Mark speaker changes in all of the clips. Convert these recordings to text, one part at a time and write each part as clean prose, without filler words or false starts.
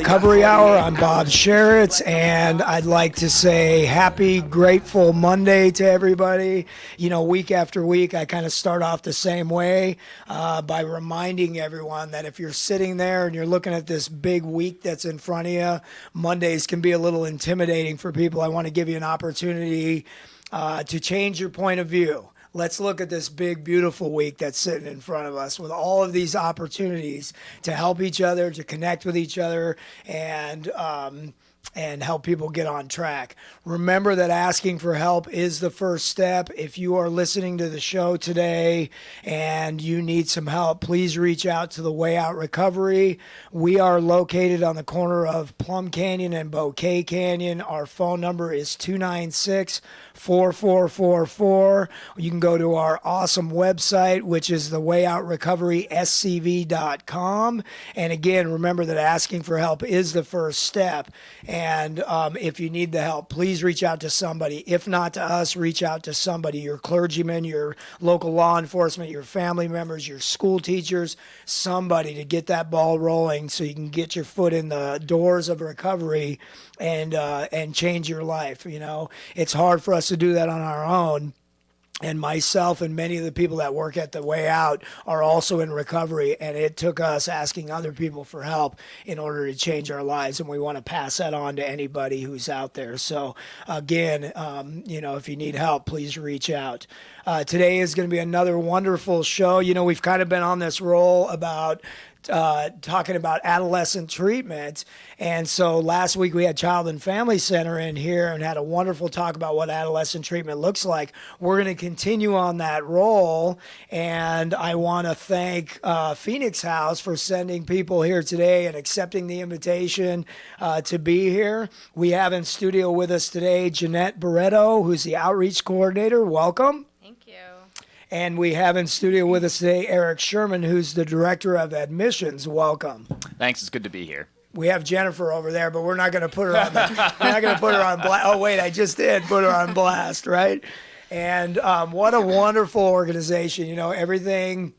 Speaker 1: Recovery Hour. I'm Bob Sharits, and I'd like to say happy, grateful Monday to everybody. You know, week after week, I kind of start off the same way by reminding everyone that if you're sitting there and you're looking at this big week that's in front of you, Mondays can be a little intimidating for people. I want to give you an opportunity to change your point of view. Let's look at this big, beautiful week that's sitting in front of us with all of these opportunities to help each other, to connect with each other, and help people get on track. Remember that asking for help is the first step. If you are listening to the show today and you need some help, please reach out to the Way Out Recovery. We are located on the corner of Plum Canyon and Bouquet Canyon. Our phone number is 296-4444. You can go to our awesome website, which is thewayoutrecoveryscv.com. And again, remember that asking for help is the first step. And if you need the help, please reach out to somebody. If not to us, reach out to somebody, your clergyman, your local law enforcement, your family members, your school teachers, somebody to get that ball rolling so you can get your foot in the doors of recovery and change your life. You know, it's hard for us to do that on our own. And myself and many of the people that work at the Way Out are also in recovery, and it took us asking other people for help in order to change our lives, and we want to pass that on to anybody who's out there. So again, you know, if you need help, please reach out. Today is going to be another wonderful show. You know, we've kind of been on this roll about talking about adolescent treatment. And so last week we had Child and Family Center in here and had a wonderful talk about what adolescent treatment looks like. We're going to continue on that roll. And I want to thank Phoenix House for sending people here today and accepting the invitation to be here. We have in studio with us today Jeanette Barreto, who's the outreach coordinator. Welcome.
Speaker 2: Thank you.
Speaker 1: And we have in studio with us today Erik Sherman, who's the director of admissions. Welcome.
Speaker 3: Thanks. It's good to be here.
Speaker 1: We have Jennifer over there, but we're not going to put her on. We're not going to put her on blast. Oh wait, I just did put her on blast, right? And what a wonderful organization. You know, everything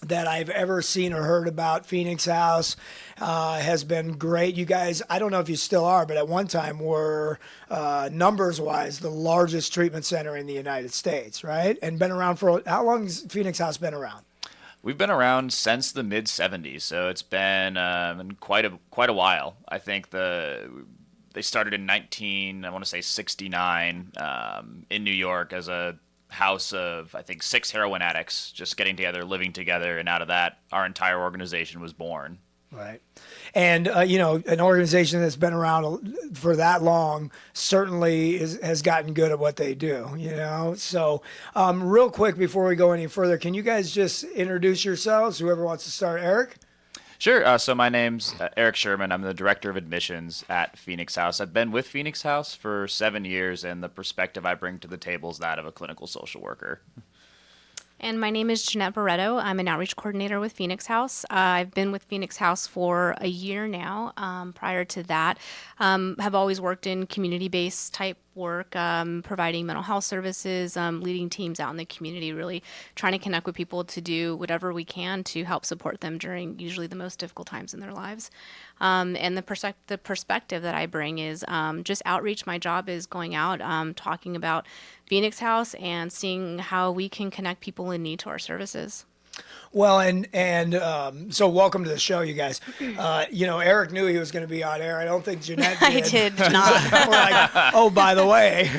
Speaker 1: that I've ever seen or heard about Phoenix House has been great. You guys, I don't know if you still are, but at one time were, numbers-wise, the largest treatment center in the United States, right? And been around for, how long has Phoenix House been around?
Speaker 3: We've been around since the mid '70s, so it's been quite a while. I think they started in I want to say 69 in New York as a house of, I think, 6 heroin addicts just getting together, living together, and out of that, our entire organization was born.
Speaker 1: Right. And, you know, an organization that's been around for that long certainly has gotten good at what they do, you know. So real quick before we go any further, can you guys just introduce yourselves? Whoever wants to start. Erik?
Speaker 3: Sure. So my name's Erik Sherman. I'm the director of admissions at Phoenix House. I've been with Phoenix House for 7 years, and the perspective I bring to the table is that of a clinical social worker.
Speaker 2: And my name is Jeanette Barreto. I'm an outreach coordinator with Phoenix House. I've been with Phoenix House for a year now. Prior to that, have always worked in community-based type work, providing mental health services, leading teams out in the community, really trying to connect with people to do whatever we can to help support them during usually the most difficult times in their lives. And the perspective that I bring is just outreach. My job is going out, talking about Phoenix House and seeing how we can connect people in need to our services.
Speaker 1: Well, and so welcome to the show, you guys. You know, Erik knew he was going to be on air. I don't think Jeanette did.
Speaker 2: I did not.
Speaker 1: We're like, oh, by the way.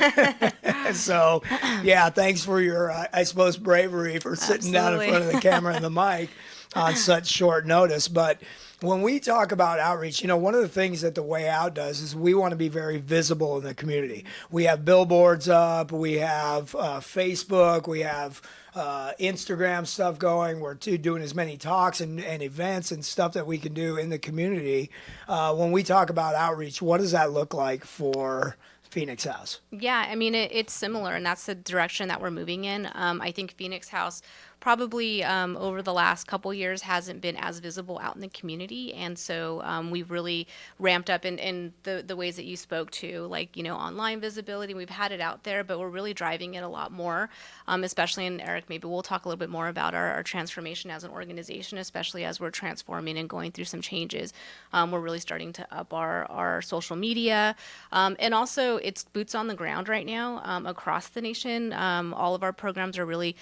Speaker 1: So, yeah, thanks for your, I suppose, bravery for sitting down in front of the camera and the mic on such short notice. But when we talk about outreach, you know, one of the things that the Way Out does is we want to be very visible in the community. We have billboards up, we have Facebook, we have Instagram stuff going. We're doing as many talks and events and stuff that we can do in the community. When we talk about outreach, what does that look like for Phoenix House?
Speaker 2: Yeah, I mean, it's similar, and that's the direction that we're moving in. I think Phoenix House, probably over the last couple years hasn't been as visible out in the community. And so we've really ramped up in the ways that you spoke to, like, online visibility. We've had it out there, but we're really driving it a lot more, especially in Erik, maybe we'll talk a little bit more about our transformation as an organization, especially as we're transforming and going through some changes. We're really starting to up our social media. And also it's boots on the ground right now across the nation. All of our programs are really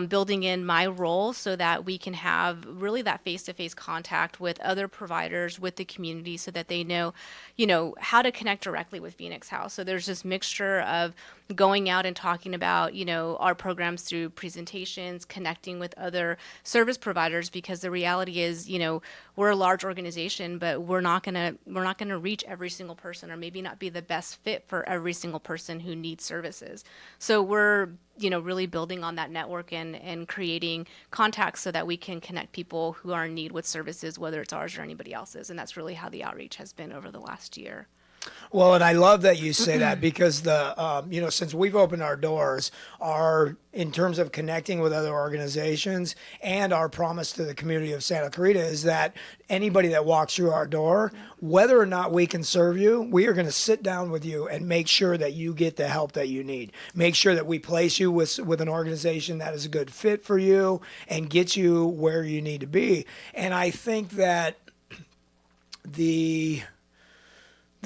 Speaker 2: building in my role so that we can have really that face-to-face contact with other providers, with the community, so that they know, how to connect directly with Phoenix House. So there's this mixture of going out and talking about, our programs through presentations, connecting with other service providers, because the reality is, we're a large organization, but we're not gonna reach every single person, or maybe not be the best fit for every single person who needs services. So we're really building on that network and creating contacts so that we can connect people who are in need with services, whether it's ours or anybody else's. And that's really how the outreach has been over the last year.
Speaker 1: Well, and I love that you say that, because since we've opened our doors, in terms of connecting with other organizations, and our promise to the community of Santa Clarita is that anybody that walks through our door, whether or not we can serve you, we are going to sit down with you and make sure that you get the help that you need. Make sure that we place you with an organization that is a good fit for you and get you where you need to be. And I think that the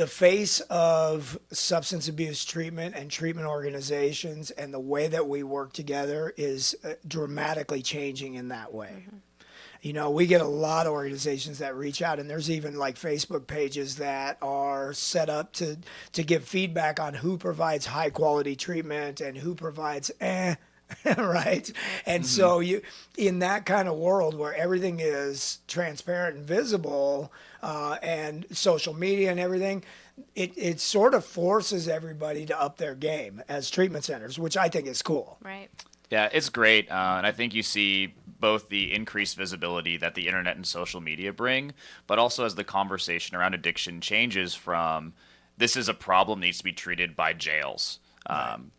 Speaker 1: face of substance abuse treatment and treatment organizations and the way that we work together is dramatically changing in that way. We get a lot of organizations that reach out, and there's even like Facebook pages that are set up to give feedback on who provides high quality treatment and who provides right? And so in that kind of world where everything is transparent and visible, and social media and everything, it sort of forces everybody to up their game as treatment centers, which I think is cool.
Speaker 2: Right.
Speaker 3: Yeah, it's great. And I think you see both the increased visibility that the internet and social media bring, but also as the conversation around addiction changes from this is a problem that needs to be treated by jails.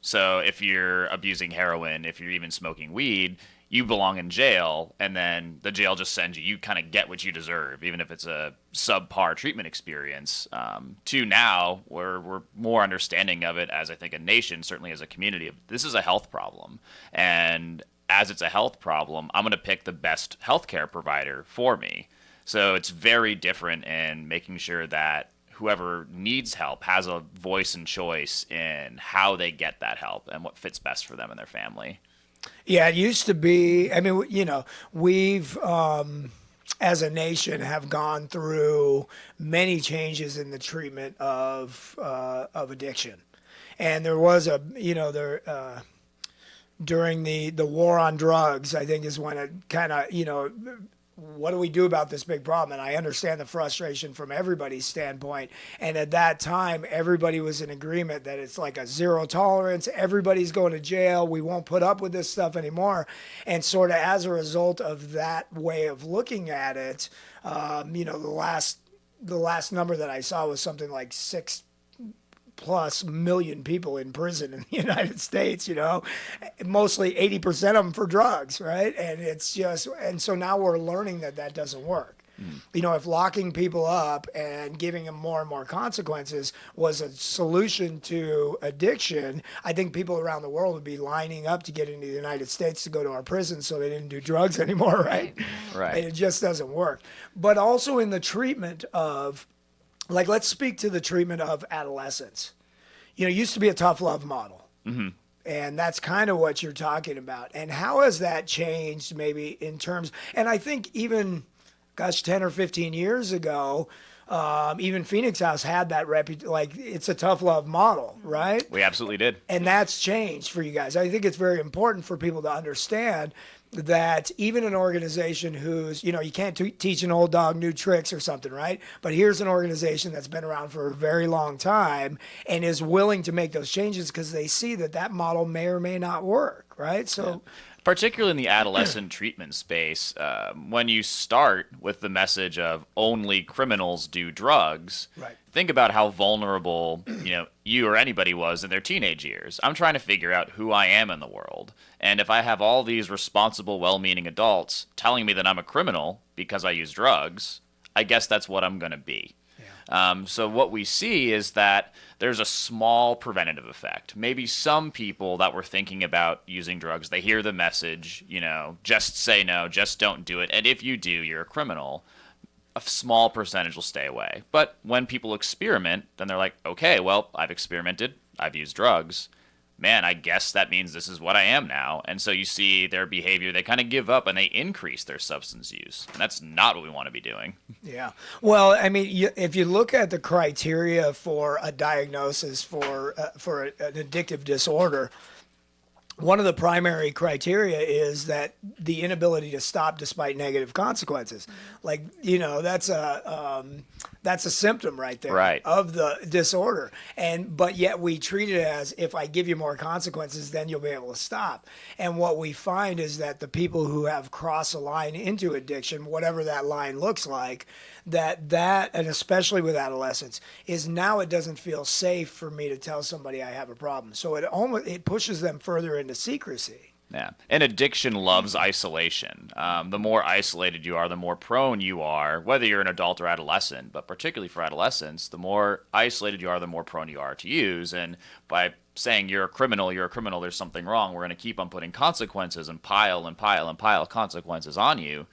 Speaker 3: So if you're abusing heroin, if you're even smoking weed, you belong in jail, and then the jail just sends you. You kind of get what you deserve, even if it's a subpar treatment experience. To now, we're more understanding of it as, I think, a nation, certainly as a community. This is a health problem, and as it's a health problem, I'm going to pick the best healthcare provider for me. So it's very different in making sure that whoever needs help has a voice and choice in how they get that help and what fits best for them and their family.
Speaker 1: Yeah, it used to be. I mean, we've as a nation have gone through many changes in the treatment of addiction, and there was during the war on drugs, I think is when it kind of what do we do about this big problem? And I understand the frustration from everybody's standpoint. And at that time, everybody was in agreement that it's like a zero tolerance. Everybody's going to jail. We won't put up with this stuff anymore. And sort of as a result of that way of looking at it, the last number that I saw was something like 6+ million people in prison in the United States, mostly 80% of them for drugs, right? And so now we're learning that doesn't work. If locking people up and giving them more and more consequences was a solution to addiction, I think people around the world would be lining up to get into the United States to go to our prisons so they didn't do drugs anymore, right?
Speaker 3: Right.
Speaker 1: And it just doesn't work. But also in the treatment of, like, let's speak to the treatment of adolescents. It used to be a tough love model. And that's kind of what you're talking about. And how has that changed maybe in terms, and I think even, 10 or 15 years ago, even Phoenix House had that like it's a tough love model, right?
Speaker 3: We absolutely did.
Speaker 1: And that's changed for you guys. I think it's very important for people to understand that even an organization who's, you can't teach an old dog new tricks or something, right? But here's an organization that's been around for a very long time and is willing to make those changes because they see that model may or may not work, right? So
Speaker 3: particularly in the adolescent treatment space, when you start with the message of only criminals do drugs,
Speaker 1: Right.
Speaker 3: think about how vulnerable, you or anybody was in their teenage years. I'm trying to figure out who I am in the world. And if I have all these responsible, well-meaning adults telling me that I'm a criminal because I use drugs, I guess that's what I'm going to be. So what we see is that there's a small preventative effect. Maybe some people that were thinking about using drugs, they hear the message, just say no, just don't do it. And if you do, you're a criminal. A small percentage will stay away. But when people experiment, then they're like, okay, well, I've experimented. I've used drugs. Man, I guess that means this is what I am now. And so you see their behavior, they kind of give up and they increase their substance use. And that's not what we want to be doing.
Speaker 1: Yeah. Well, I mean, if you look at the criteria for a diagnosis for an addictive disorder, one of the primary criteria is that the inability to stop despite negative consequences. Like, that's a symptom right there,
Speaker 3: Right.
Speaker 1: of the disorder. But yet we treat it as, if I give you more consequences, then you'll be able to stop. And what we find is that the people who have crossed a line into addiction, whatever that line looks like, that and especially with adolescents, is now it doesn't feel safe for me to tell somebody I have a problem. So it pushes them further into secrecy.
Speaker 3: Yeah. And addiction loves isolation. The more isolated you are, the more prone you are, whether you're an adult or adolescent, but particularly for adolescents, the more isolated you are, the more prone you are to use. And by saying you're a criminal, there's something wrong, we're going to keep on putting consequences and pile and pile and pile consequences on you.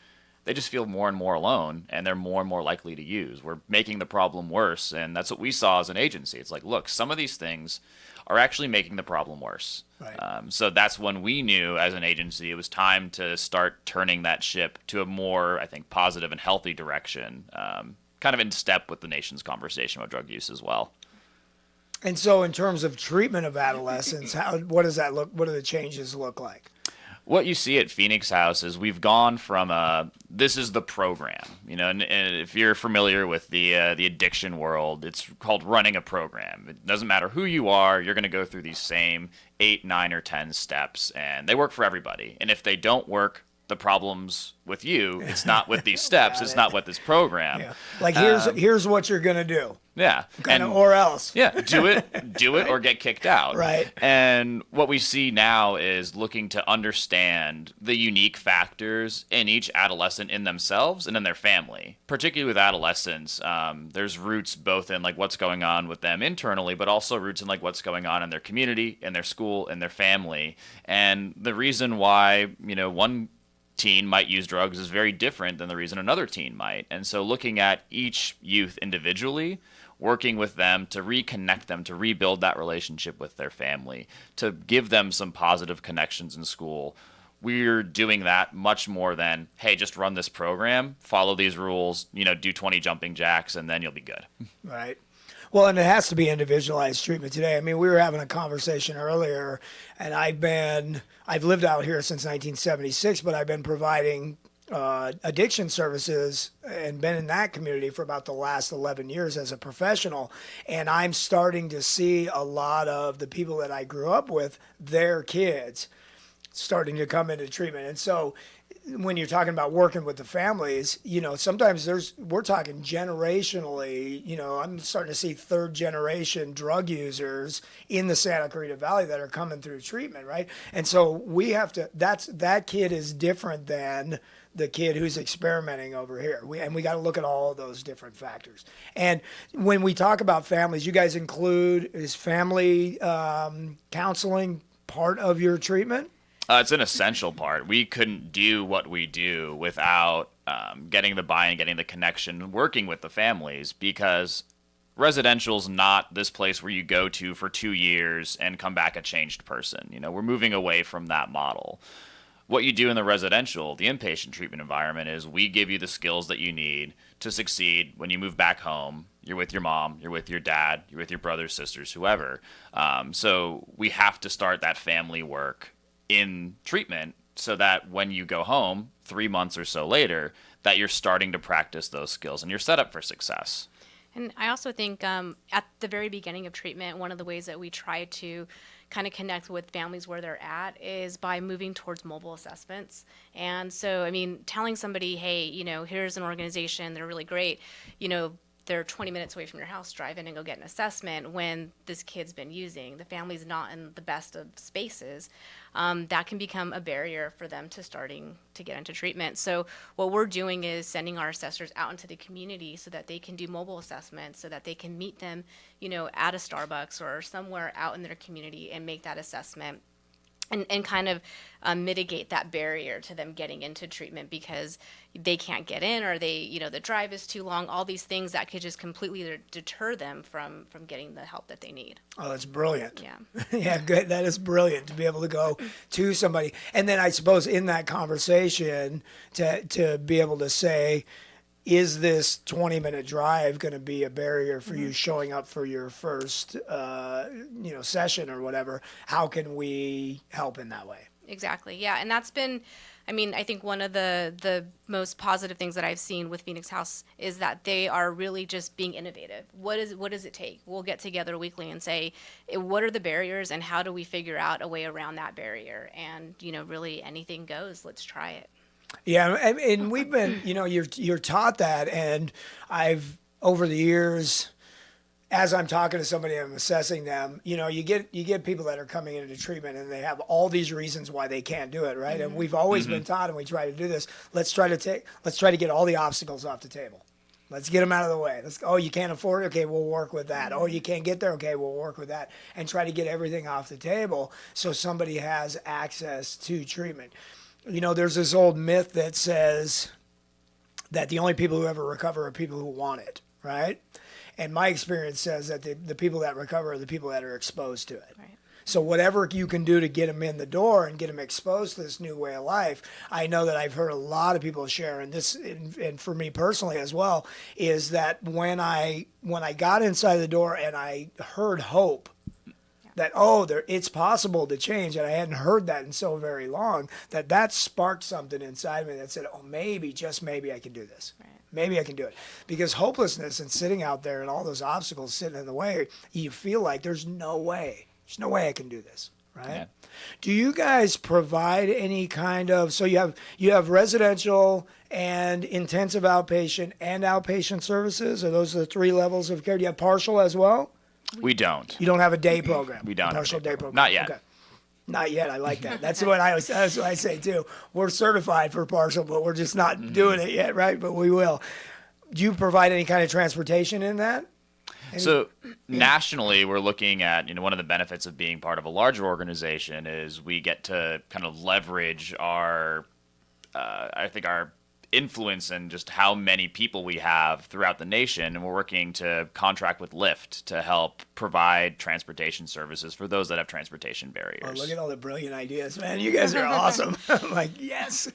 Speaker 3: They just feel more and more alone, and they're more and more likely to use. We're making the problem worse, and that's what we saw as an agency. It's like, look, some of these things are actually making the problem worse.
Speaker 1: Right.
Speaker 3: So that's when we knew as an agency it was time to start turning that ship to a more, I think, positive and healthy direction, kind of in step with the nation's conversation about drug use as well.
Speaker 1: And so in terms of treatment of adolescents, what does that look? What do the changes look like?
Speaker 3: What you see at Phoenix House is we've gone from this is the program, and if you're familiar with the addiction world, it's called running a program. It doesn't matter who you are, you're going to go through these same 8, 9, or 10 steps, and they work for everybody. And if they don't work, the problem's with you. It's not with these steps. It's not with this program.
Speaker 1: Yeah. Like here's what you're gonna do.
Speaker 3: Yeah.
Speaker 1: Or else.
Speaker 3: Yeah, do it or get kicked out.
Speaker 1: Right.
Speaker 3: And what we see now is looking to understand the unique factors in each adolescent in themselves and in their family. Particularly with adolescents, there's roots both in like what's going on with them internally, but also roots in like what's going on in their community, in their school, in their family. And the reason why, one teen might use drugs is very different than the reason another teen might. And so looking at each youth individually, working with them to reconnect them, to rebuild that relationship with their family, to give them some positive connections in school. We're doing that much more than, hey, just run this program, follow these rules, do 20 jumping jacks, and then you'll be good.
Speaker 1: Right. Well, and it has to be individualized treatment today. I mean, we were having a conversation earlier, and I've lived out here since 1976, but I've been providing addiction services and been in that community for about the last 11 years as a professional. And I'm starting to see a lot of the people that I grew up with, their kids, starting to come into treatment. And so when you're talking about working with the families, sometimes we're talking generationally, I'm starting to see third generation drug users in the Santa Clarita Valley that are coming through treatment, right? And so we have to, that kid is different than the kid who's experimenting over here. We got to look at all of those different factors. And when we talk about families, you guys is family counseling part of your treatment?
Speaker 3: It's an essential part. We couldn't do what we do without getting the buy-in, getting the connection, working with the families, because residential's not this place where you go to for 2 years and come back a changed person. We're moving away from that model. What you do in the residential, the inpatient treatment environment, is we give you the skills that you need to succeed when you move back home. You're with your mom, you're with your dad, you're with your brothers, sisters, whoever. So we have to start that family work in treatment so that when you go home 3 months or so later, that you're starting to practice those skills and you're set up for success.
Speaker 2: And I also think at the very beginning of treatment, one of the ways that we try to kind of connect with families where they're at is by moving towards mobile assessments. And so, I mean, telling somebody, hey, here's an organization, they're really great, they're 20 minutes away from your house, drive in and go get an assessment when this kid's been using, the family's not in the best of spaces, that can become a barrier for them to starting to get into treatment. So what we're doing is sending our assessors out into the community so that they can do mobile assessments, so that they can meet them, at a Starbucks or somewhere out in their community and make that assessment. And kind of mitigate that barrier to them getting into treatment because they can't get in, or the drive is too long, all these things that could just completely deter them from getting the help that they need.
Speaker 1: Oh, that's brilliant.
Speaker 2: Yeah.
Speaker 1: Yeah, good. That is brilliant to be able to go to somebody. And then I suppose in that conversation to be able to say, is this 20-minute drive going to be a barrier for you showing up for your first, session or whatever? How can we help in that way?
Speaker 2: Exactly. Yeah. And that's been, I think one of the most positive things that I've seen with Phoenix House is that they are really just being innovative. What does it take? We'll get together weekly and say, what are the barriers and how do we figure out a way around that barrier? And, really anything goes. Let's try it.
Speaker 1: Yeah, and we've been, you're taught that, and I've over the years, as I'm talking to somebody, I'm assessing them. You get people that are coming into treatment, and they have all these reasons why they can't do it, right? Mm-hmm. And we've always been taught, and we try to do this. Let's try to get all the obstacles off the table. Let's get them out of the way. You can't afford it? Okay, we'll work with that. Oh, you can't get there? Okay, we'll work with that. And try to get everything off the table so somebody has access to treatment. There's this old myth that says that the only people who ever recover are people who want it, right? And my experience says that the people that recover are the people that are exposed to it.
Speaker 2: Right.
Speaker 1: So whatever you can do to get them in the door and get them exposed to this new way of life, I know that I've heard a lot of people share, and this, and for me personally as well, is that when I got inside the door and I heard hope, that, it's possible to change, and I hadn't heard that in so very long, that sparked something inside me that said, maybe, just maybe I can do this. Right. Maybe I can do it. Because hopelessness and sitting out there and all those obstacles sitting in the way, you feel like there's no way I can do this, right? Yeah. Do you guys provide any kind of, so you have residential and intensive outpatient and outpatient services? Are those the three levels of care? Do you have partial as well?
Speaker 3: We don't.
Speaker 1: You don't have a day program?
Speaker 3: We don't.
Speaker 1: Partial day program?
Speaker 3: Not yet.
Speaker 1: Okay. Not yet. I like that. That's what I say too. We're certified for partial, but we're just not doing it yet, right? But we will. Do you provide any kind of transportation in that?
Speaker 3: So nationally, we're looking at, one of the benefits of being part of a larger organization is we get to kind of leverage our influence and just how many people we have throughout the nation, and we're working to contract with Lyft to help provide transportation services for those that have transportation barriers.
Speaker 1: Oh, look at all the brilliant ideas, man. You guys are awesome. I'm like, yes,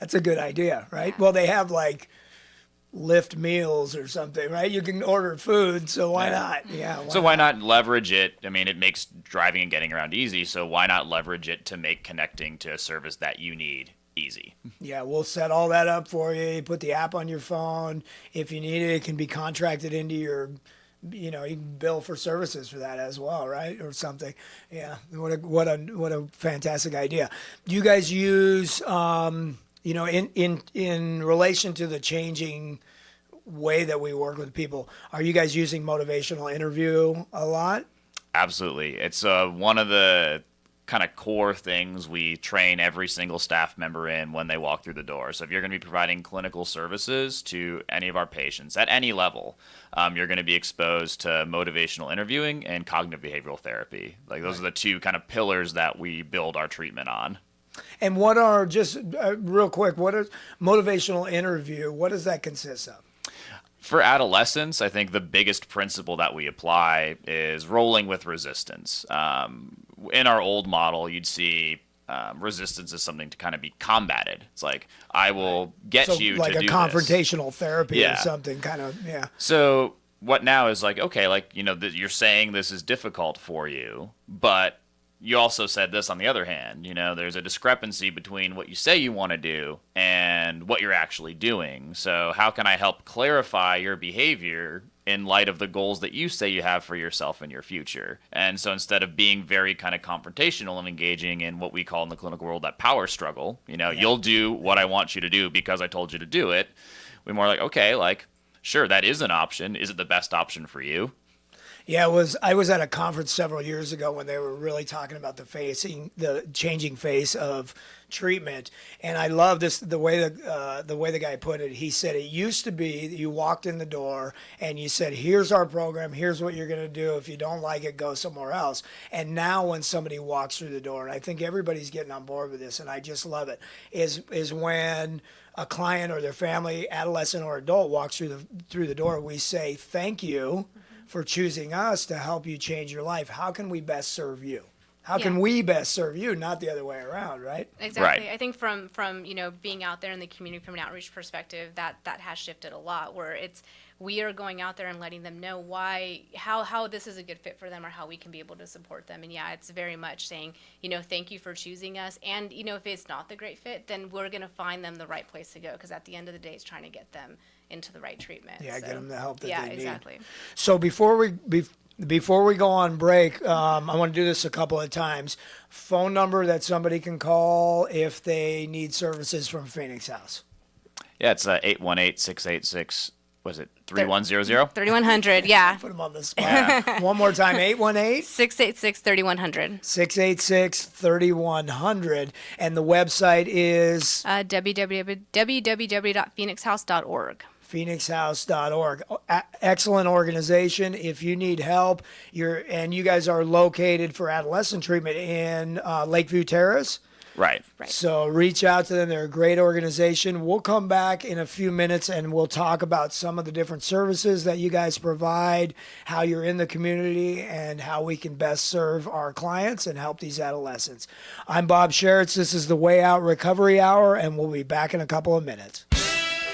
Speaker 1: that's a good idea, right? Well, they have like Lyft meals or something, right? You can order food, so why not? Yeah.
Speaker 3: Why not leverage it? It makes driving and getting around easy, so why not leverage it to make connecting to a service that you need easy?
Speaker 1: Yeah, we'll set all that up for you. You put the app on your phone. If you need it, it can be contracted into your, you can bill for services for that as well, right? Or something. Yeah, what a fantastic idea. Do you guys use, in relation to the changing way that we work with people, are you guys using motivational interview a lot?
Speaker 3: Absolutely. It's one of the kind of core things we train every single staff member in when they walk through the door. So if you're going to be providing clinical services to any of our patients at any level, you're going to be exposed to motivational interviewing and cognitive behavioral therapy. Like those are the two kind of pillars that we build our treatment on.
Speaker 1: And what are, just real quick, what is motivational interview? What does that consist of?
Speaker 3: For adolescents, I think the biggest principle that we apply is rolling with resistance. In our old model, you'd see resistance as something to kind of be combated. It's like, I will get you to do this.
Speaker 1: Like a confrontational therapy or something, kind of, yeah.
Speaker 3: So what now is like, okay, like, you're saying this is difficult for you, but you also said this on the other hand. There's a discrepancy between what you say you want to do and what you're actually doing. So how can I help clarify your behavior in light of the goals that you say you have for yourself and your future. And so instead of being very kind of confrontational and engaging in what we call in the clinical world that power struggle, you'll do what I want you to do because I told you to do it. We're more like, okay, like, sure, that is an option. Is it the best option for you?
Speaker 1: Yeah, I was at a conference several years ago when they were really talking about the changing face of treatment, and I love this the way the guy put it. He said it used to be that you walked in the door and you said, "Here's our program. Here's what you're going to do. If you don't like it, go somewhere else." And now when somebody walks through the door, and I think everybody's getting on board with this, and I just love it, is when a client or their family, adolescent or adult, walks through the door, we say, "Thank you for choosing us to help you change your life. How can we best serve you? How can we best serve you?" Not the other way around, right?
Speaker 2: Exactly.
Speaker 3: Right.
Speaker 2: I think from being out there in the community from an outreach perspective, that has shifted a lot, where we are going out there and letting them know how this is a good fit for them, or how we can be able to support them. And it's very much saying, thank you for choosing us. And, if it's not the great fit, then we're going to find them the right place to go. Because at the end of the day, it's trying to get them into the right treatment.
Speaker 1: Yeah, get them the help that they need.
Speaker 2: Yeah, exactly.
Speaker 1: So before we go on break, I want to do this a couple of times. Phone number that somebody can call if they need services from Phoenix House.
Speaker 3: Yeah, it's 818-686, was it 3100?
Speaker 2: 3100, yeah.
Speaker 1: Put them on the spot. One more time, 818?
Speaker 2: 686-3100.
Speaker 1: 686-3100. And the website is?
Speaker 2: www.phoenixhouse.org.
Speaker 1: phoenixhouse.org. Excellent organization. If you need help, you guys are located for adolescent treatment in Lake View Terrace.
Speaker 3: Right.
Speaker 1: So reach out to them. They're a great organization. We'll come back in a few minutes and we'll talk about some of the different services that you guys provide, how you're in the community, and how we can best serve our clients and help these adolescents. I'm Bob Sharits. This is the Way Out Recovery Hour, and we'll be back in a couple of minutes.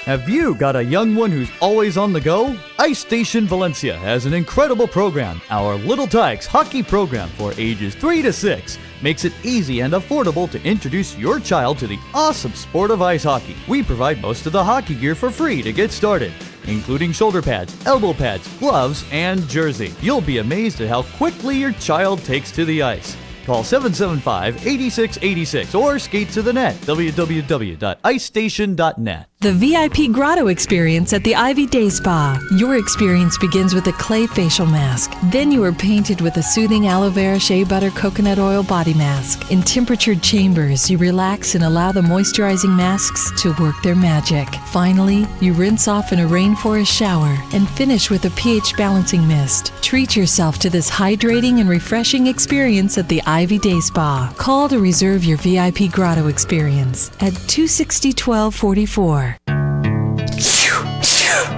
Speaker 4: Have you got a young one who's always on the go? Ice Station Valencia has an incredible program. Our Little Tykes hockey program for ages 3 to 6 makes it easy and affordable to introduce your child to the awesome sport of ice hockey. We provide most of the hockey gear for free to get started, including shoulder pads, elbow pads, gloves, and jersey. You'll be amazed at how quickly your child takes to the ice. Call 775-8686 or skate to the net, www.icestation.net.
Speaker 5: The VIP Grotto experience at the Ivy Day Spa. Your experience begins with a clay facial mask. Then you are painted with a soothing aloe vera shea butter coconut oil body mask. In temperatured chambers, you relax and allow the moisturizing masks to work their magic. Finally, you rinse off in a rainforest shower and finish with a pH balancing mist. Treat yourself to this hydrating and refreshing experience at the Ivy Day Spa. Call to reserve your VIP Grotto experience at 260-1244.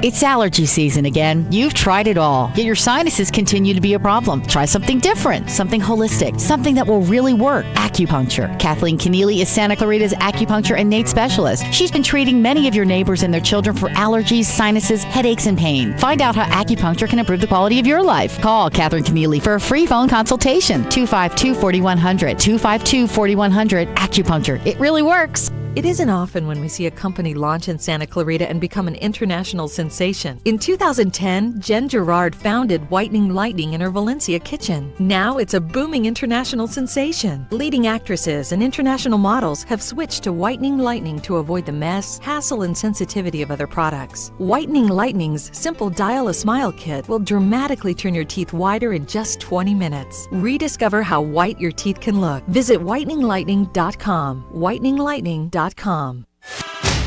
Speaker 6: It's allergy season again. You've tried it all, yet your sinuses continue to be a problem. Try something different, something holistic, something that will really work. Acupuncture. Kathleen Keneally is Santa Clarita's acupuncture and innate specialist. She's been treating many of your neighbors and their children for allergies, sinuses, headaches, and pain. Find out how acupuncture can improve the quality of your life. Call Kathleen Keneally for a free phone consultation. 252-4100. 252-4100. Acupuncture. It really works.
Speaker 5: It isn't often when we see a company launch in Santa Clarita and become an international sensation. In 2010, Jen Gerard founded Whitening Lightning in her Valencia kitchen. Now it's a booming international sensation. Leading actresses and international models have switched to Whitening Lightning to avoid the mess, hassle, and sensitivity of other products. Whitening Lightning's simple Dial a Smile kit will dramatically turn your teeth whiter in just 20 minutes. Rediscover how white your teeth can look. Visit whiteninglightning.com. whiteninglightning.com.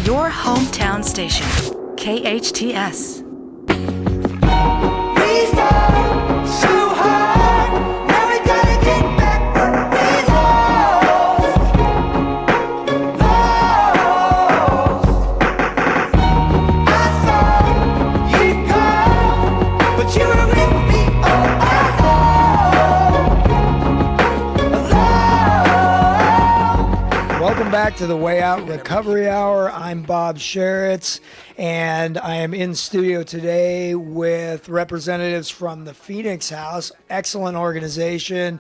Speaker 7: Your hometown station, KHTS.
Speaker 8: We fought so hard, now we gotta get back what we lost. I thought you'd come, but you were with me all alone.
Speaker 1: Welcome back to the Way Out Recovery Hour. I'm Bob Sharits, And I am in studio today with representatives from the Phoenix House, excellent organization,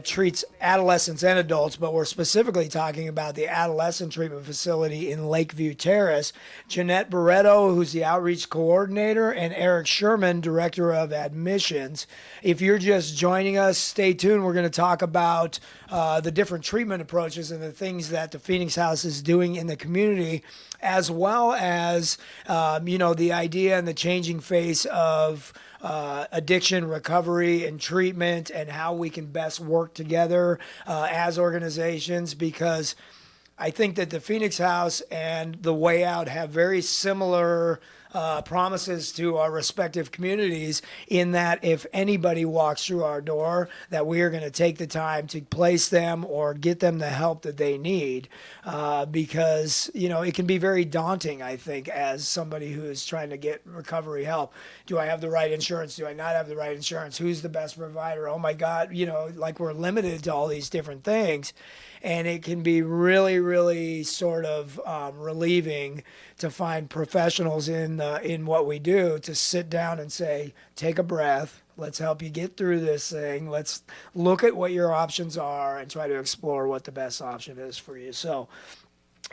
Speaker 1: treats adolescents and adults, but we're specifically talking about the adolescent treatment facility in Lake View Terrace. Jeanette Barreto, who's the outreach coordinator, and Erik Sherman, director of admissions. If you're just joining us, stay tuned. We're going to talk about the different treatment approaches and the things that the Phoenix House is doing in the community, as well as, the idea and the changing face of addiction recovery and treatment, and how we can best work together as organizations, because I think that the Phoenix House and the Way Out have very similar promises to our respective communities, in that if anybody walks through our door, that we are going to take the time to place them or get them the help that they need, because it can be very daunting, I think, as somebody who is trying to get recovery help. Do I have the right insurance? Do I not have the right insurance? Who's the best provider? Oh my God, like we're limited to all these different things. And it can be really, really sort of relieving to find professionals in what we do to sit down and say, take a breath. Let's help you get through this thing. Let's look at what your options are and try to explore what the best option is for you. So,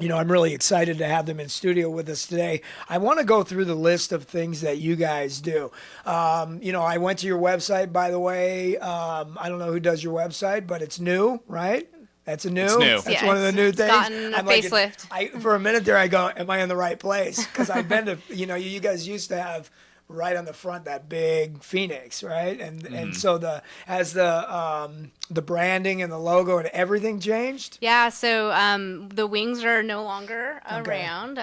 Speaker 1: I'm really excited to have them in studio with us today. I want to go through the list of things that you guys do. I went to your website, by the way. I don't know who does your website, but it's new, right? That's a new.
Speaker 3: It's new.
Speaker 1: That's one of the new things.
Speaker 2: Gotten a facelift.
Speaker 1: For a minute there, I go, "Am I in the right place?" Because I've been to. You guys used to have right on the front that big Phoenix, right? And so has the branding and the logo and everything changed?
Speaker 2: Yeah, so the wings are no longer around.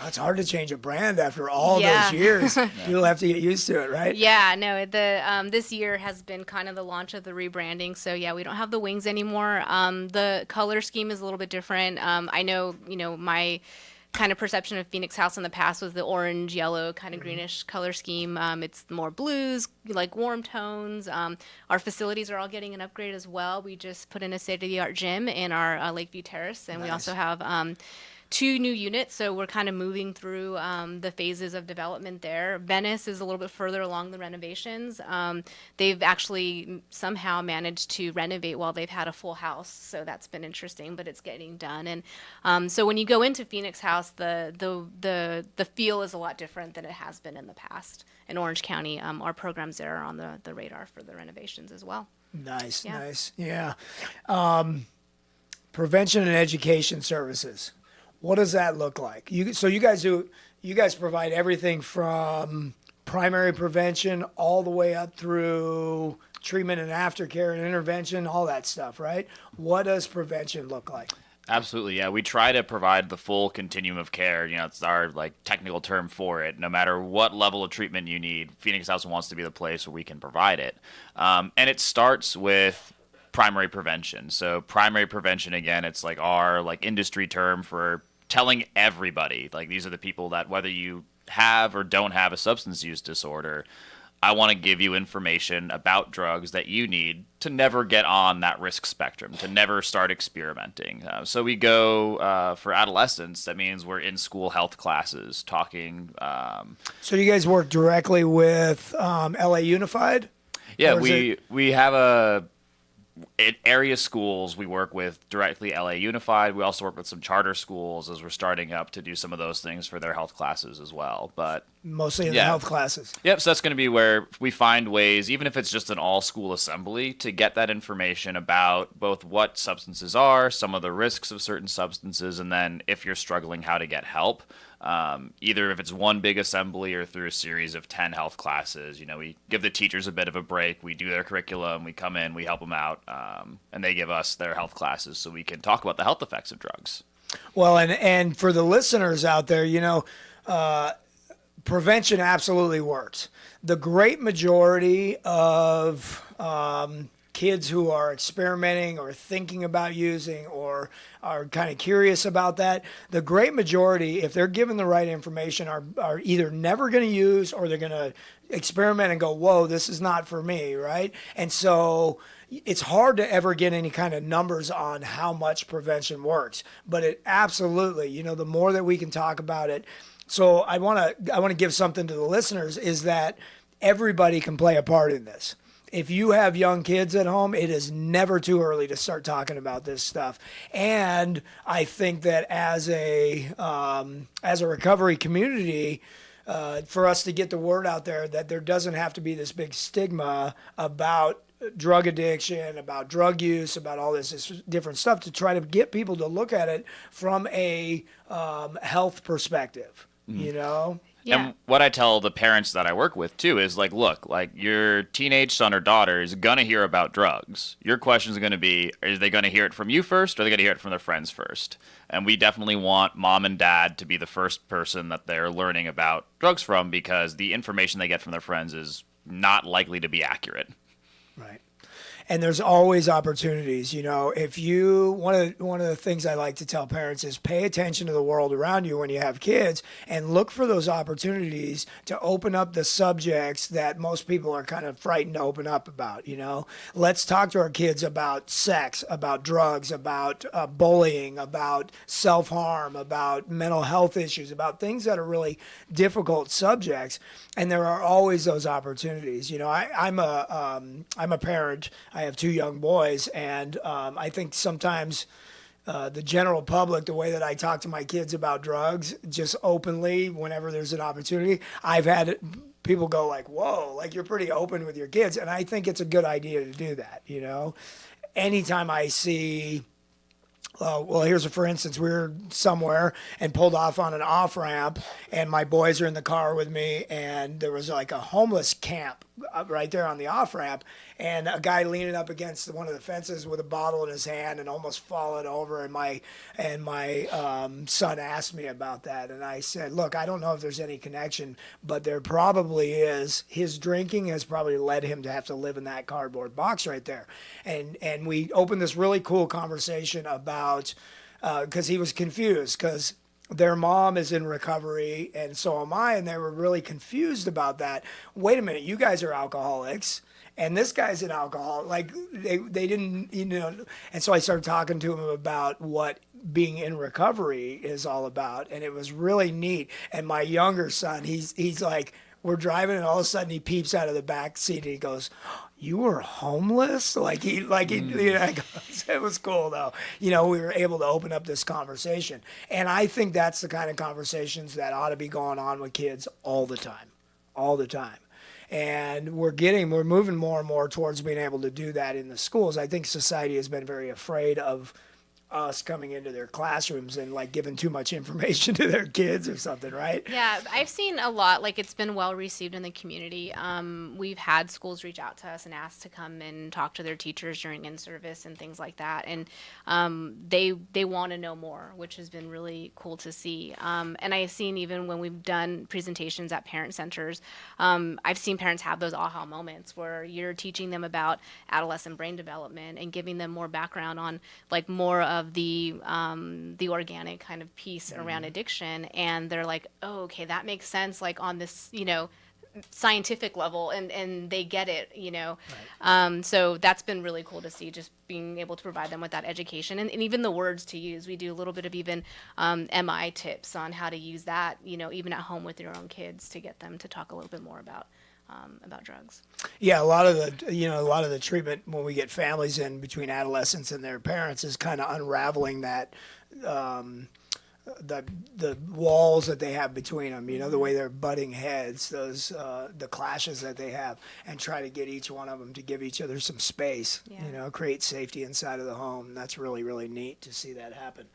Speaker 1: It's hard to change a brand after all those years. You'll have to get used to it, right?
Speaker 2: Yeah, no, this year has been kind of the launch of the rebranding. So yeah, we don't have the wings anymore. The color scheme is a little bit different. I know, my kind of perception of Phoenix House in the past was the orange, yellow, kind of greenish color scheme. It's more blues, like warm tones. Our facilities are all getting an upgrade as well. We just put in a state-of-the-art gym in our Lake View Terrace, and we also have 2 new units, so we're kind of moving through the phases of development there. Venice is a little bit further along the renovations. They've actually somehow managed to renovate while they've had a full house, so that's been interesting, but it's getting done. And so when you go into Phoenix House, the feel is a lot different than it has been in the past. In Orange County, our programs there are on the radar for the renovations as well.
Speaker 1: Nice. Yeah. Prevention and education services. What does that look like? You guys provide everything from primary prevention all the way up through treatment and aftercare and intervention, all that stuff, right? What does prevention look like?
Speaker 3: Absolutely, yeah. We try to provide the full continuum of care. It's our technical term for it. No matter what level of treatment you need, Phoenix House wants to be the place where we can provide it. And it starts with primary prevention. So primary prevention, again, it's our industry term for telling everybody, these are the people that, whether you have or don't have a substance use disorder, I want to give you information about drugs that you need to never get on that risk spectrum, to never start experimenting. So we go for adolescents. That means we're in school health classes talking.
Speaker 1: So you guys work directly with LA Unified?
Speaker 3: Yeah, we have area schools. We work with directly LA Unified. We also work with some charter schools as we're starting up to do some of those things for their health classes as well. But
Speaker 1: mostly in the health classes.
Speaker 3: Yep. So that's going to be where we find ways, even if it's just an all school assembly, to get that information about both what substances are, some of the risks of certain substances, and then if you're struggling, how to get help. Either if it's one big assembly or through a series of 10 health classes. We give the teachers a bit of a break. We do their curriculum. We come in, we help them out, and they give us their health classes so we can talk about the health effects of drugs.
Speaker 1: Well, and for the listeners out there, prevention absolutely works. The great majority of kids who are experimenting or thinking about using or are kind of curious about that, the great majority, if they're given the right information, are either never going to use or they're going to experiment and go, whoa, this is not for me, right? And so it's hard to ever get any kind of numbers on how much prevention works, but it absolutely, the more that we can talk about it, So I want to give something to the listeners, is that everybody can play a part in this. If you have young kids at home, it is never too early to start talking about this stuff. And I think that as a recovery community, for us to get the word out there that there doesn't have to be this big stigma about drug addiction, about drug use, about all this different stuff, to try to get people to look at it from a health perspective, you know?
Speaker 2: Yeah.
Speaker 3: And what I tell the parents that I work with too is like, look, like your teenage son or daughter is gonna hear about drugs. Your question is gonna be, are they gonna hear it from you first, or are they gonna hear it from their friends first? And we definitely want mom and dad to be the first person that they're learning about drugs from, because the information they get from their friends is not likely to be accurate.
Speaker 1: Right. And there's always opportunities, you know. If you one of the things I like to tell parents is pay attention to the world around you when you have kids, and look for those opportunities to open up the subjects that most people are kind of frightened to open up about, you know. Let's talk to our kids about sex, about drugs, about bullying, about self-harm, about mental health issues, about things that are really difficult subjects. And there are always those opportunities. You know, I'm a parent. I have 2 young boys, and I think sometimes the general public, the way that I talk to my kids about drugs, just openly, whenever there's an opportunity, I've had people go like, whoa, like you're pretty open with your kids. And I think it's a good idea to do that, you know. Anytime I see, well, for instance, we were somewhere and pulled off on an off ramp, and my boys are in the car with me, and there was like a homeless camp right there on the off ramp, and a guy leaning up against one of the fences with a bottle in his hand and almost falling over. And my son asked me about that, and I said, look, I don't know if there's any connection, but there probably is. His drinking has probably led him to have to live in that cardboard box right there. And we opened this really cool conversation about, because he was confused, because their mom is in recovery and so am I, and they were really confused about that. Wait a minute, you guys are alcoholics and this guy's an alcoholic. Like they didn't, you know. And so I started talking to him about what being in recovery is all about, and it was really neat. And my younger son, he's like, we're driving, and all of a sudden he peeps out of the back seat and he goes, "You were homeless?" You know, it was cool though. You know, we were able to open up this conversation, and I think that's the kind of conversations that ought to be going on with kids all the time. And we're moving more and more towards being able to do that in the schools. I think society has been very afraid of us coming into their classrooms and like giving too much information to their kids or something, right?
Speaker 2: Yeah, I've seen a lot, like it's been well received in the community. We've had schools reach out to us and ask to come and talk to their teachers during in-service and things like that. And they want to know more, which has been really cool to see. And I've seen even when we've done presentations at parent centers, I've seen parents have those aha moments where you're teaching them about adolescent brain development and giving them more background on like more of the organic kind of piece around addiction, and they're like, oh, okay, that makes sense, like on this, you know, scientific level, and they get it, you know. Right. So that's been really cool to see, just being able to provide them with that education and even the words to use. We do a little bit of even MI tips on how to use that, you know, even at home with your own kids, to get them to talk a little bit more about drugs.
Speaker 1: Yeah, a lot of the treatment when we get families in between adolescents and their parents is kind of unraveling that the walls that they have between them. You know, the way they're butting heads, those the clashes that they have, and try to get each one of them to give each other some space. Yeah. You know, create safety inside of the home. That's really, really neat to see that happen.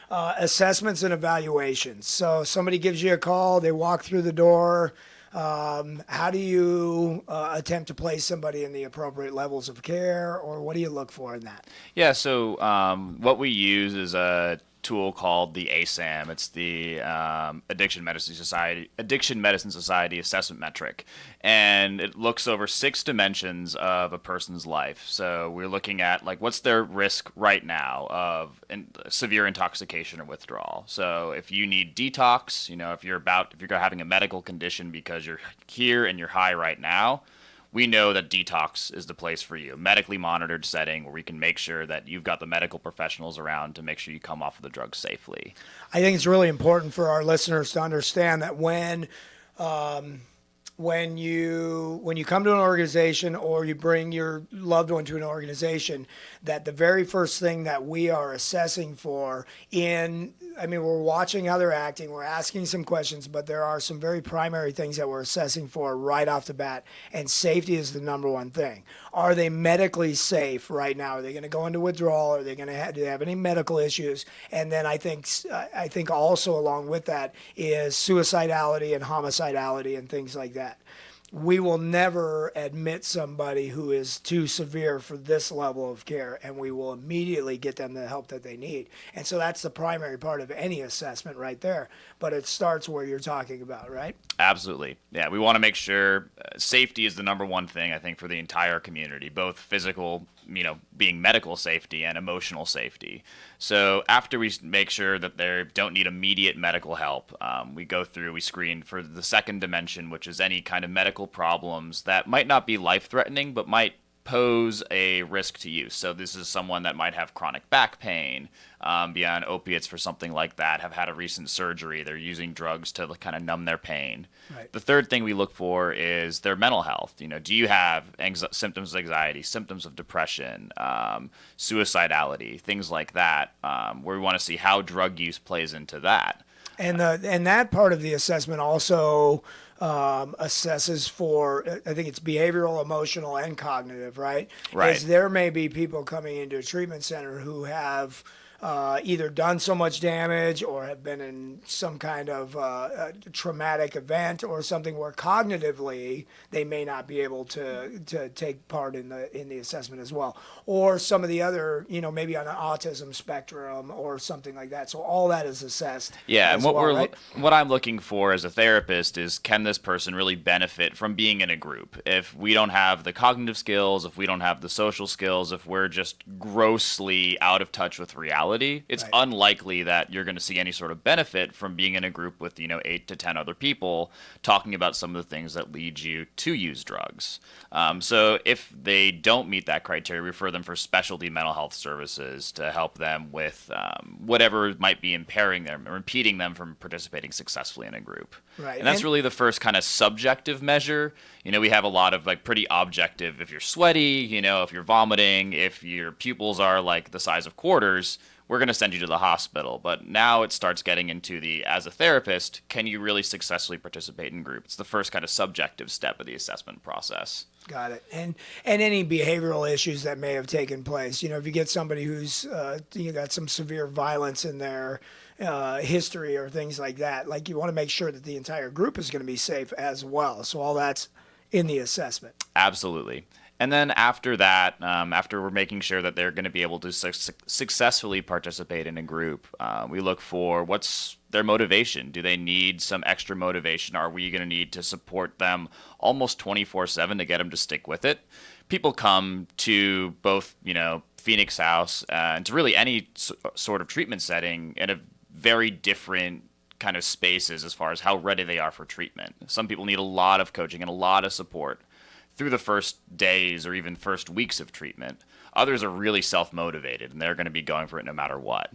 Speaker 1: Assessments and evaluations. So somebody gives you a call, they walk through the door. How do you attempt to place somebody in the appropriate levels of care, or what do you look for in that?
Speaker 3: Yeah, so what we use is a tool called the ASAM. It's the Addiction Medicine Society assessment metric, and it looks over 6 dimensions of a person's life. So we're looking at like what's their risk right now of severe intoxication or withdrawal. So if you need detox, you know, if you're having a medical condition because you're here and you're high right now, we know that detox is the place for you. Medically monitored setting where we can make sure that you've got the medical professionals around to make sure you come off of the drug safely.
Speaker 1: I think it's really important for our listeners to understand that when you come to an organization or you bring your loved one to an organization, that the very first thing that we are assessing for we're watching how they're acting, we're asking some questions, but there are some very primary things that we're assessing for right off the bat, and safety is the number one thing. Are they medically safe right now? Are they going to go into withdrawal? Are they going to do they have any medical issues? And then I think also along with that is suicidality and homicidality and things like that. We will never admit somebody who is too severe for this level of care, and we will immediately get them the help that they need. And so that's the primary part of any assessment right there. But it starts where you're talking about, right?
Speaker 3: Absolutely. Yeah, we want to make sure safety is the number one thing, I think, for the entire community, both physical, being medical safety and emotional safety. So after we make sure that they don't need immediate medical help, we screen for the second dimension, which is any kind of medical problems that might not be life-threatening, but might pose a risk to you. So this is someone that might have chronic back pain, be on opiates for something like that, have had a recent surgery, they're using drugs to kind of numb their pain.
Speaker 1: Right.
Speaker 3: The third thing we look for is their mental health. Do you have symptoms of anxiety, symptoms of depression, suicidality, things like that, where we want to see how drug use plays into that.
Speaker 1: And that part of the assessment also assesses for, I think it's behavioral, emotional, and cognitive, right?
Speaker 3: Right.
Speaker 1: Because there may be people coming into a treatment center who have either done so much damage or have been in some kind of traumatic event or something where cognitively they may not be able to take part in the assessment as well, or some of the other, maybe on an autism spectrum or something like that. So all that is assessed.
Speaker 3: Yeah, and
Speaker 1: right?
Speaker 3: what I'm looking for as a therapist is, can this person really benefit from being in a group? If we don't have the cognitive skills, if we don't have the social skills, if we're just grossly out of touch with reality, it's
Speaker 1: Right.
Speaker 3: unlikely that you're going to see any sort of benefit from being in a group with 8 to 10 other people talking about some of the things that lead you to use drugs. So if they don't meet that criteria, refer them for specialty mental health services to help them with whatever might be impairing them or impeding them from participating successfully in a group.
Speaker 1: Right.
Speaker 3: And that's really the first kind of subjective measure. We have a lot of pretty objective. If you're sweaty, if you're vomiting, if your pupils are the size of quarters, we're going to send you to the hospital. But now it starts getting into as a therapist, can you really successfully participate in group? It's the first kind of subjective step of the assessment process.
Speaker 1: Got it. And any behavioral issues that may have taken place. If you get somebody who's got some severe violence in their history or things like that, you want to make sure that the entire group is going to be safe as well. So all that's in the assessment.
Speaker 3: Absolutely. And then after that, after we're making sure that they're going to be able to successfully participate in a group, we look for what's their motivation. Do they need some extra motivation? Are we going to need to support them almost 24/7 to get them to stick with it? People come to both, Phoenix House and to really any sort of treatment setting in a very different kind of spaces as far as how ready they are for treatment. Some people need a lot of coaching and a lot of support through the first days or even first weeks of treatment. Others are really self-motivated, and they're going to be going for it no matter what.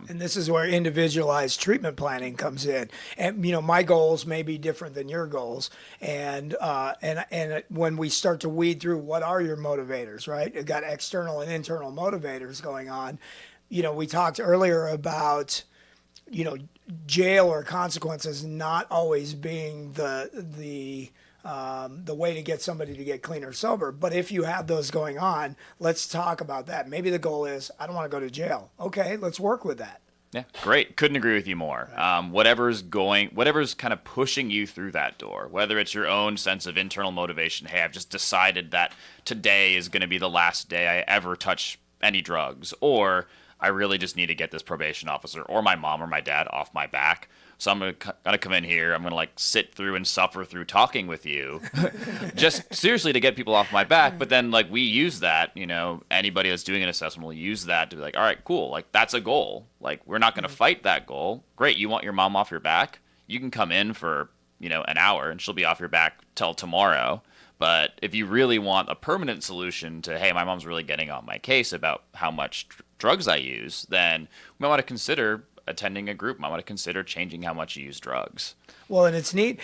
Speaker 1: And this is where individualized treatment planning comes in. And my goals may be different than your goals. And when we start to weed through what are your motivators, right? You've got external and internal motivators going on. We talked earlier about jail or consequences not always being the way to get somebody to get clean or sober. But if you have those going on, let's talk about that. Maybe the goal is, I don't want to go to jail. Okay, let's work with that.
Speaker 3: Yeah, great. Couldn't agree with you more. Whatever's kind of pushing you through that door, whether it's your own sense of internal motivation, hey, I've just decided that today is going to be the last day I ever touch any drugs, or I really just need to get this probation officer or my mom or my dad off my back. So I'm going to come in here. I'm going to sit through and suffer through talking with you just seriously to get people off my back. But then we use that, anybody that's doing an assessment will use that to be all right, cool. That's a goal. We're not going to fight that goal. Great. You want your mom off your back? You can come in for, an hour and she'll be off your back till tomorrow. But if you really want a permanent solution to, hey, my mom's really getting on my case about how much drugs I use, then we might want to consider attending a group. Might want to consider changing how much you use drugs.
Speaker 1: Well, and it's neat.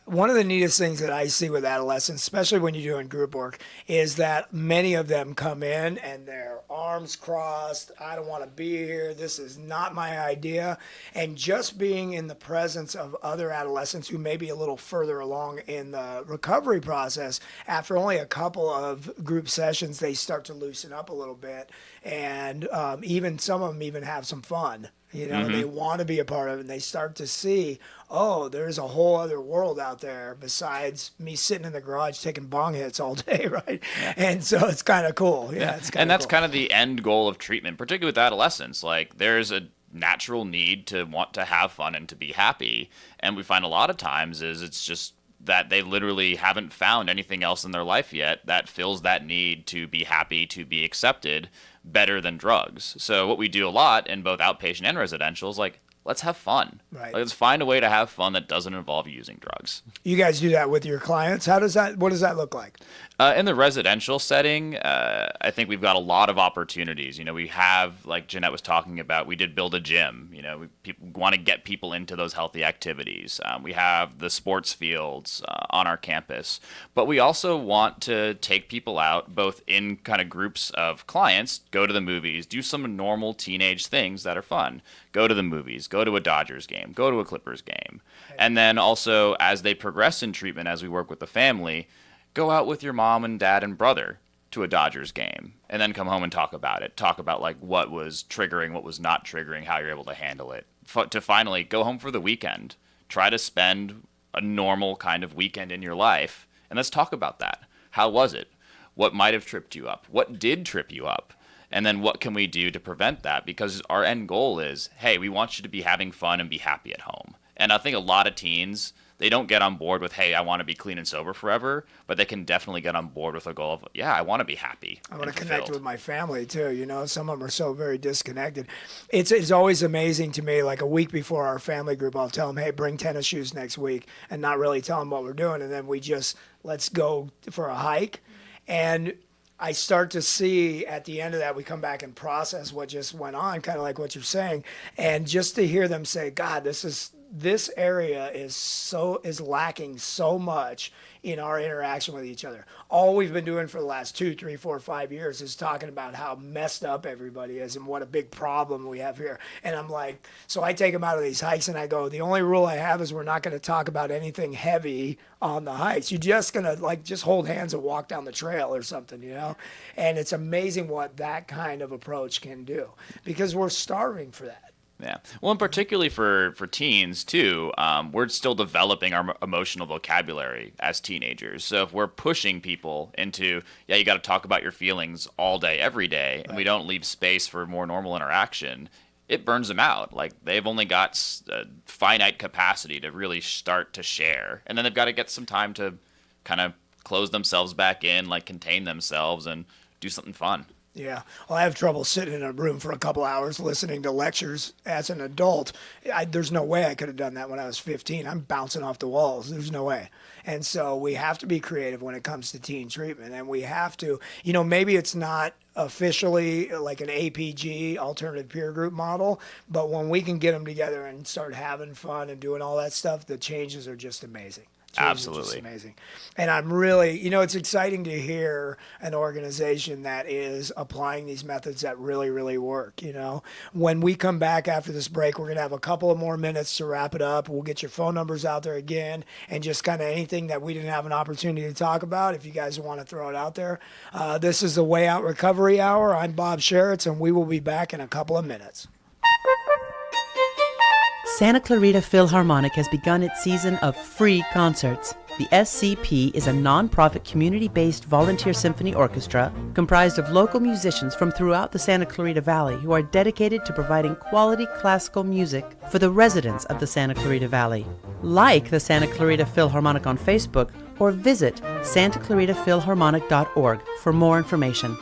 Speaker 1: One of the neatest things that I see with adolescents, especially when you're doing group work, is that many of them come in and their arms crossed. I don't want to be here. This is not my idea. And just being in the presence of other adolescents who may be a little further along in the recovery process, after only a couple of group sessions, they start to loosen up a little bit. And even some of them even have some fun. You know, they want to be a part of it, and they start to see, oh, there's a whole other world out there besides me sitting in the garage taking bong hits all day, right? Yeah. And so it's kind of cool. Yeah, it's
Speaker 3: and that's
Speaker 1: cool.
Speaker 3: kind of the end goal of treatment, particularly with adolescents. Like, there's a natural need to want to have fun and to be happy, and we find a lot of times is it's just that they literally haven't found anything else in their life yet that fills that need to be happy, to be accepted better than drugs. So what we do a lot in both outpatient and residential is like, let's have fun.
Speaker 1: Right.
Speaker 3: Like, let's find a way to have fun that doesn't involve using drugs.
Speaker 1: You guys do that with your clients? What does that look like?
Speaker 3: In the residential setting, I think we've got a lot of opportunities. You know, we have, like Jeanette was talking about, we did build a gym. You know, people want to get people into those healthy activities. We have the sports fields on our campus. But we also want to take people out, both in kind of groups of clients, go to the movies, do some normal teenage things that are fun. Go to the movies, go to a Dodgers game, go to a Clippers game. And then also, as they progress in treatment, as we work with the family, go out with your mom and dad and brother to a Dodgers game, and then come home and talk about it. Talk about like what was triggering, what was not triggering, how you're able to handle it. To finally go home for the weekend. Try to spend a normal kind of weekend in your life, and let's talk about that. How was it? What might have tripped you up? What did trip you up? And then what can we do to prevent that? Because our end goal is, hey, we want you to be having fun and be happy at home. And I think a lot of teens, they don't get on board with, hey, I want to be clean and sober forever, but they can definitely get on board with a goal of, yeah, I want to be happy.
Speaker 1: I want to connect with my family too. You know, some of them are so very disconnected. It's always amazing to me, like a week before our family group, I'll tell them, hey, bring tennis shoes next week, and not really tell them what we're doing. And then we just, let's go for a hike. And I start to see at the end of that, we come back and process what just went on, kind of like what you're saying. And just to hear them say, God, this area is lacking so much in our interaction with each other. All we've been doing for the last 2, 3, 4, 5 years is talking about how messed up everybody is and what a big problem we have here. And I'm like, so I take them out of these hikes and I go, the only rule I have is we're not going to talk about anything heavy on the hikes. You're just going to just hold hands and walk down the trail or something, you know? And it's amazing what that kind of approach can do because we're starving for that.
Speaker 3: Yeah. Well, and particularly for teens, too, we're still developing our emotional vocabulary as teenagers. So if we're pushing people into, yeah, you got to talk about your feelings all day, every day, and we don't leave space for more normal interaction, it burns them out. Like, they've only got a finite capacity to really start to share. And then they've got to get some time to kind of close themselves back in, like contain themselves and do something fun.
Speaker 1: Yeah. Well, I have trouble sitting in a room for a couple hours listening to lectures as an adult. There's no way I could have done that when I was 15. I'm bouncing off the walls. There's no way. And so we have to be creative when it comes to teen treatment. And we have to, maybe it's not officially like an APG, alternative peer group model, but when we can get them together and start having fun and doing all that stuff, the changes are just amazing.
Speaker 3: Absolutely.
Speaker 1: Just amazing. And I'm really, it's exciting to hear an organization that is applying these methods that really, really work. When we come back after this break, we're going to have a couple of more minutes to wrap it up. We'll get your phone numbers out there again and just kind of anything that we didn't have an opportunity to talk about, if you guys want to throw it out there. This is the Way Out Recovery Hour. I'm Bob Sharits, and we will be back in a couple of minutes.
Speaker 9: Santa Clarita Philharmonic has begun its season of free concerts. The SCP is a non-profit community-based volunteer symphony orchestra comprised of local musicians from throughout the Santa Clarita Valley who are dedicated to providing quality classical music for the residents of the Santa Clarita Valley. Like the Santa Clarita Philharmonic on Facebook or visit santaclaritaphilharmonic.org for more information.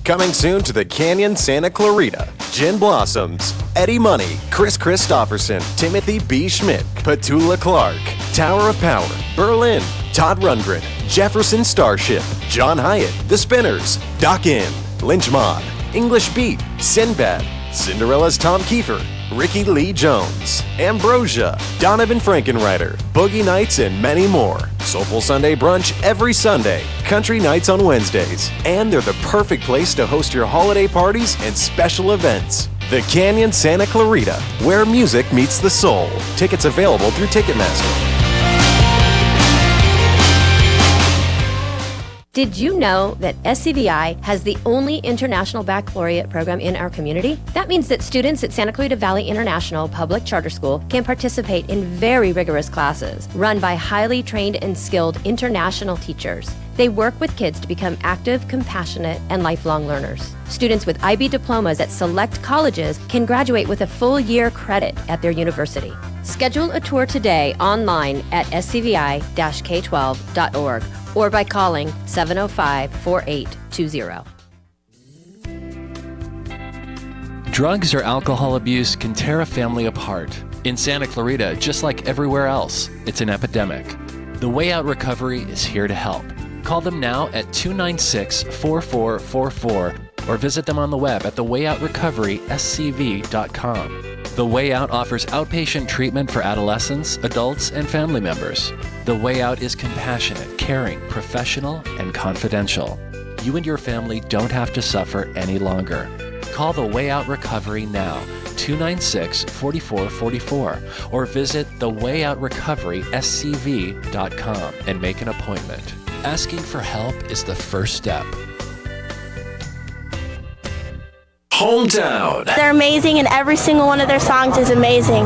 Speaker 10: Coming soon to the Canyon Santa Clarita. Gin Blossoms, Eddie Money, Chris Christopherson, Timothy B. Schmidt, Petula Clark, Tower of Power, Berlin, Todd Rundgren, Jefferson Starship, John Hyatt, The Spinners, Doc In, Lynch Mob, English Beat, Sinbad, Cinderella's Tom Kiefer, Ricky Lee Jones, Ambrosia, Donovan Frankenreiter, Boogie Nights, and many more. Soulful Sunday brunch every Sunday, country nights on Wednesdays, and they're the perfect place to host your holiday parties and special events. The Canyon Santa Clarita, where music meets the soul. Tickets available through Ticketmaster.
Speaker 11: Did you know that SCVI has the only international baccalaureate program in our community? That means that students at Santa Clarita Valley International Public Charter School can participate in very rigorous classes run by highly trained and skilled international teachers. They work with kids to become active, compassionate, and lifelong learners. Students with IB diplomas at select colleges can graduate with a full year credit at their university. Schedule a tour today online at scvi-k12.org or by calling 705-4820.
Speaker 12: Drugs or alcohol abuse can tear a family apart. In Santa Clarita, just like everywhere else, it's an epidemic. The Way Out Recovery is here to help. Call them now at 296-4444 or visit them on the web at thewayoutrocoveryscv.com. The Way Out offers outpatient treatment for adolescents, adults, and family members. The Way Out is compassionate, caring, professional, and confidential. You and your family don't have to suffer any longer. Call the Way Out Recovery now, 296-4444, or visit thewayoutrocoveryscv.com and make an appointment. Asking for help is the first step.
Speaker 13: Hometown.
Speaker 14: They're amazing, and every single one of their songs is amazing,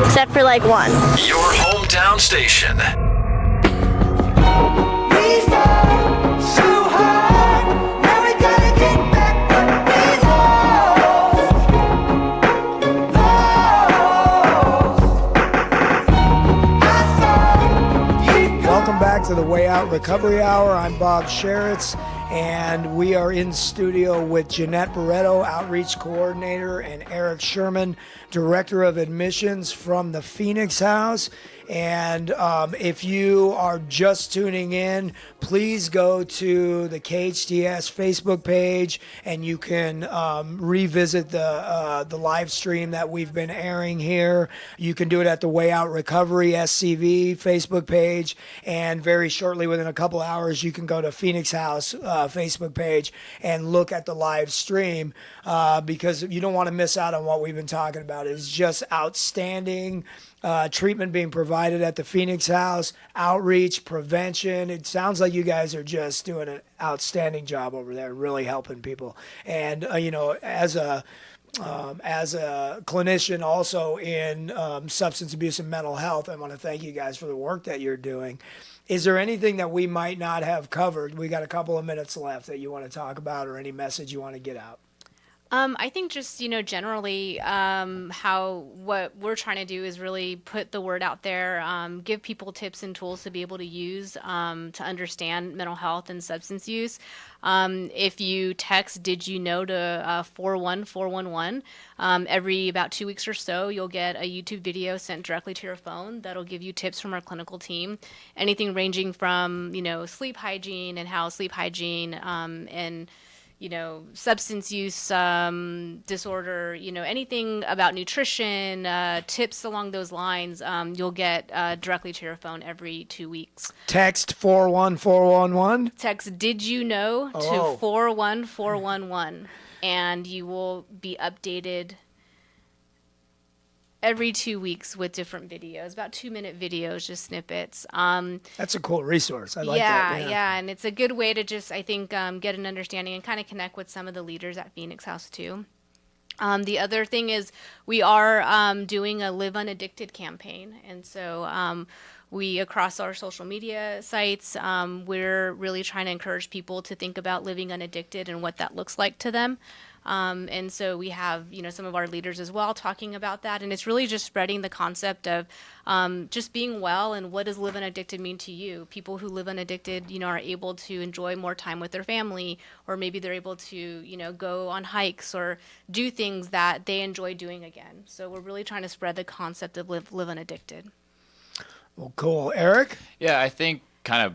Speaker 14: except for like one.
Speaker 13: Your hometown station.
Speaker 8: We fought so hard, now we gotta get back what we lost.
Speaker 1: Welcome back to the Way Out Recovery Hour. I'm Bob Sharits, and we are in studio with Jeanette Barreto, Outreach Coordinator, and Erik Sherman, Director of Admissions from the Phoenix House. And if you are just tuning in, please go to the KHTS Facebook page, and you can revisit the live stream that we've been airing here. You can do it at the Way Out Recovery SCV Facebook page, and very shortly, within a couple hours, you can go to Phoenix House Facebook page and look at the live stream, because you don't want to miss out on what we've been talking about. It's just outstanding. Treatment being provided at the Phoenix House, outreach, prevention. It sounds like you guys are just doing an outstanding job over there, really helping people. And, as a clinician also in substance abuse and mental health, I want to thank you guys for the work that you're doing. Is there anything that we might not have covered? We got a couple of minutes left that you want to talk about, or any message you want to get out?
Speaker 2: I think just, generally what we're trying to do is really put the word out there, give people tips and tools to be able to use to understand mental health and substance use. If you text "Did you know" to 41411, every about 2 weeks or so, you'll get a YouTube video sent directly to your phone that'll give you tips from our clinical team. Anything ranging from, sleep hygiene and how sleep hygiene and substance use disorder, anything about nutrition, tips along those lines, you'll get directly to your phone every 2 weeks.
Speaker 1: Text 41411.
Speaker 2: Text "Did you know" to 41411, and you will be updated every 2 weeks with different videos, about 2-minute videos, just snippets.
Speaker 1: That's a cool resource. I like that.
Speaker 2: Yeah, and it's a good way to just, I think, get an understanding and kind of connect with some of the leaders at Phoenix House too. The other thing is we are doing a Live Unaddicted campaign, and so we, across our social media sites, we're really trying to encourage people to think about living unaddicted and what that looks like to them. And so we have, some of our leaders as well talking about that. And it's really just spreading the concept of just being well and what does live unaddicted mean to you. People who live unaddicted, are able to enjoy more time with their family, or maybe they're able to, go on hikes or do things that they enjoy doing again. So we're really trying to spread the concept of live unaddicted.
Speaker 1: Well, cool. Erik?
Speaker 3: Yeah, I think kind of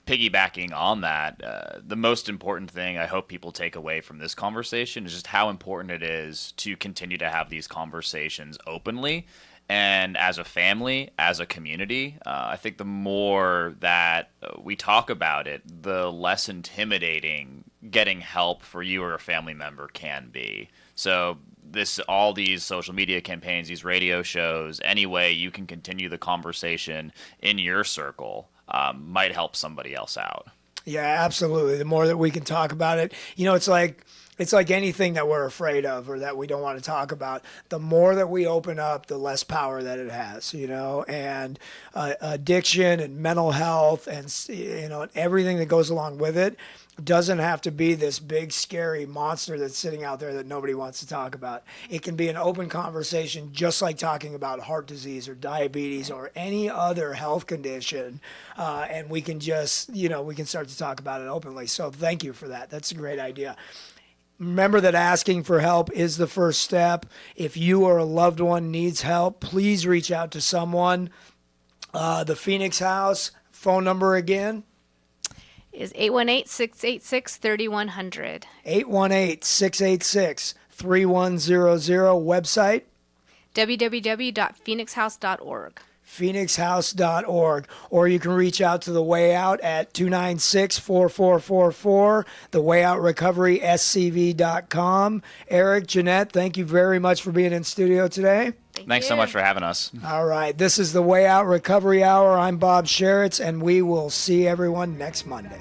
Speaker 3: piggybacking on that, the most important thing I hope people take away from this conversation is just how important it is to continue to have these conversations openly. And as a family, as a community, I think the more that we talk about it, the less intimidating getting help for you or a family member can be. So all these social media campaigns, these radio shows, any way you can continue the conversation in your circle might help somebody else out.
Speaker 1: Yeah, absolutely. The more that we can talk about it, it's like anything that we're afraid of or that we don't want to talk about. The more that we open up, the less power that it has, and addiction and mental health and, and everything that goes along with it doesn't have to be this big, scary monster that's sitting out there that nobody wants to talk about. It can be an open conversation, just like talking about heart disease or diabetes or any other health condition. And we can just, we can start to talk about it openly. So thank you for that. That's a great idea. Remember that asking for help is the first step. If you or a loved one needs help, please reach out to someone. The Phoenix House phone number again
Speaker 2: is 818-686-3100.
Speaker 1: 818-686-3100. Website?
Speaker 2: www.phoenixhouse.org.
Speaker 1: phoenixhouse.org, or you can reach out to The Way Out at 296-4444, thewayoutrrecoveryscv.com. Erik, Jeanette, thank you very much for being in studio today.
Speaker 3: Thanks so much for having us.
Speaker 1: All right, this is The Way Out Recovery Hour. I'm Bob Sharits, and we will see everyone next Monday.